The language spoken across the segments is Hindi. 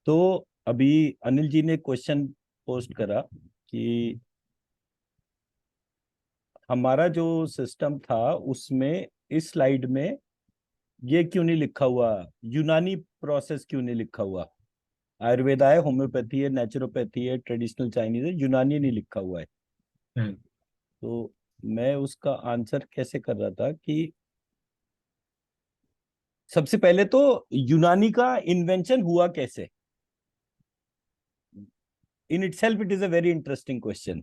तो अभी अनिल जी ने क्वेश्चन पोस्ट करा कि हमारा जो सिस्टम था उसमें इस स्लाइड में ये क्यों नहीं लिखा हुआ, यूनानी प्रोसेस क्यों नहीं लिखा हुआ। आयुर्वेदा है, होम्योपैथी है, नेचुरोपैथी है, ट्रेडिशनल चाइनीज है, यूनानी नहीं लिखा हुआ है। हम्म। तो मैं उसका आंसर कैसे कर रहा था कि सबसे पहले तो यूनानी का इन्वेंशन हुआ कैसे। In itself it is a very interesting question.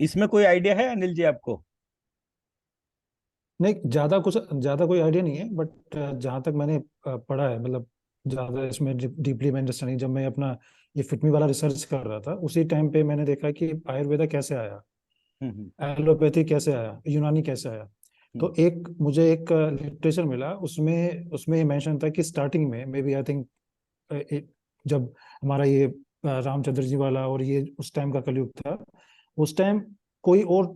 इसमें कोई आइडिया है अनिल जी आपको? नहीं, ज्यादा कोई आइडिया नहीं है, बट जहाँ तक मैंने पढ़ा है, मतलब ज्यादा इसमें डीपली मैं अंडरस्टैंडिंग, जब मैं अपना ये फिटमी वाला रिसर्च कर रहा था उसी टाइम पे मैंने देखा कि आयुर्वेदा कैसे आया, हम्म। एलोपैथी कैसे आया, यूनानी कैसे आया। हम्म। तो मुझे एक लिटरेचर मिला, उसमें उसमें ये मेंशन था कि स्टार्टिंग में मे बी आई थिंक जब हमारा ये रामचंद्र जी वाला और ये उस टाइम का कलयुग था, उस टाइम कोई और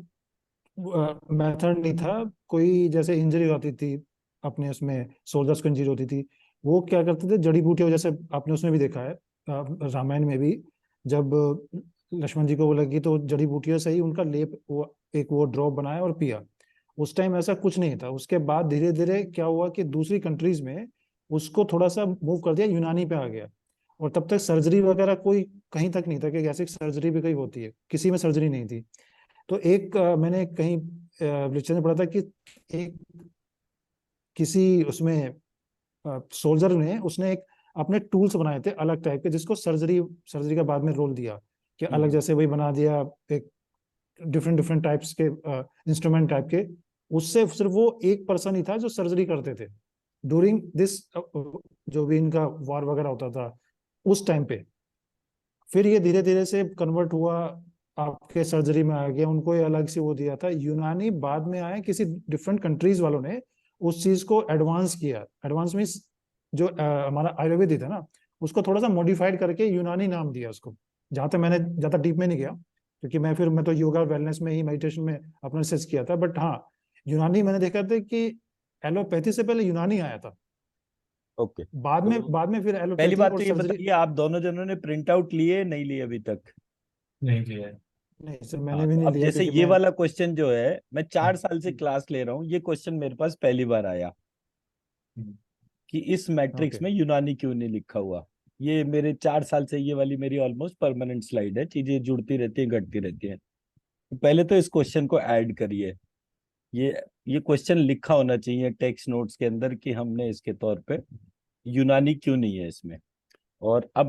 मेथड नहीं था। कोई जैसे इंजरी होती थी अपने उसमें, सोल्जर्स को इंजरी होती थी, वो क्या करते थे, जड़ी बूटियों, जैसे आपने उसमें भी देखा है, रामायण में भी, जब लक्ष्मण जी को वो लगी तो जड़ी बूटियों से ही उनका लेप, वो ड्रॉप बनाया और पिया। उस टाइम ऐसा कुछ नहीं था। उसके बाद धीरे धीरे क्या हुआ कि दूसरी कंट्रीज में उसको थोड़ा सा मूव कर दिया, यूनानी पे आ गया। और तब तक सर्जरी वगैरह कोई कहीं तक नहीं था कि ऐसी सर्जरी भी कहीं होती है, किसी में सर्जरी नहीं थी। तो मैंने कहीं लिटरेचर में पढ़ा था कि एक किसी उसमें सोल्जर ने, उसने एक अपने टूल्स बनाए थे अलग टाइप के, जिसको सर्जरी सर्जरी का बाद में रोल दिया कि अलग, हम्म। जैसे वही बना दिया एक डिफरेंट डिफरेंट टाइप्स के इंस्ट्रूमेंट टाइप के। उससे सिर्फ वो एक पर्सन ही था जो सर्जरी करते थे ड्यूरिंग दिस, जो भी इनका वार वगैरह होता था उस टाइम पे। फिर ये धीरे धीरे से कन्वर्ट हुआ, आपके सर्जरी में आ गया, उनको ये अलग से वो दिया था। यूनानी बाद में आए, किसी डिफरेंट कंट्रीज वालों ने उस चीज को एडवांस किया। एडवांस मीन्स जो हमारा आयुर्वेदिक है ना, उसको थोड़ा सा मॉडिफाइड करके यूनानी नाम दिया उसको। जहां तक मैंने ज्यादा डीप में नहीं गया, क्योंकि मैं तो योगा वेलनेस में ही, मेडिटेशन में अपना रिसर्च किया था। बट हाँ, यूनानी मैंने देखा था कि एलोपैथी से पहले यूनानी आया था। ओके। तो बाद में फिर पहली एलोपैथी बात और तो ये सर्जरी। बताइए, आप दोनों जनों ने प्रिंट आउट लिए नहीं लिए अभी तक? नहीं किया है। नहीं सर, हाँ, मैंने भी तो नहीं अब लिया जैसे क्योंकि ये मैं। वाला क्वेश्चन जो है, मैं 4 साल से हम्म। क्लास ले रहा हूँ, ये क्वेश्चन मेरे पास पहली बार आया कि इस मैट्रिक्स ओके। में यूनानी क्यों नहीं लिखा हुआ। ये मेरे 4 साल से ये वाली मेरी ऑलमोस्ट परमानेंट स्लाइड है, चीजें जुड़ती रहती हैं, घटती रहती हैं। तो पहले तो इस क्वेश्चन को ऐड करिए। ये ये क्वेश्चन लिखा होना चाहिए टेक्स्ट नोट्स के अंदर कि हमने इसके तौर पे यूनानी क्यों नहीं है इसमें। और अब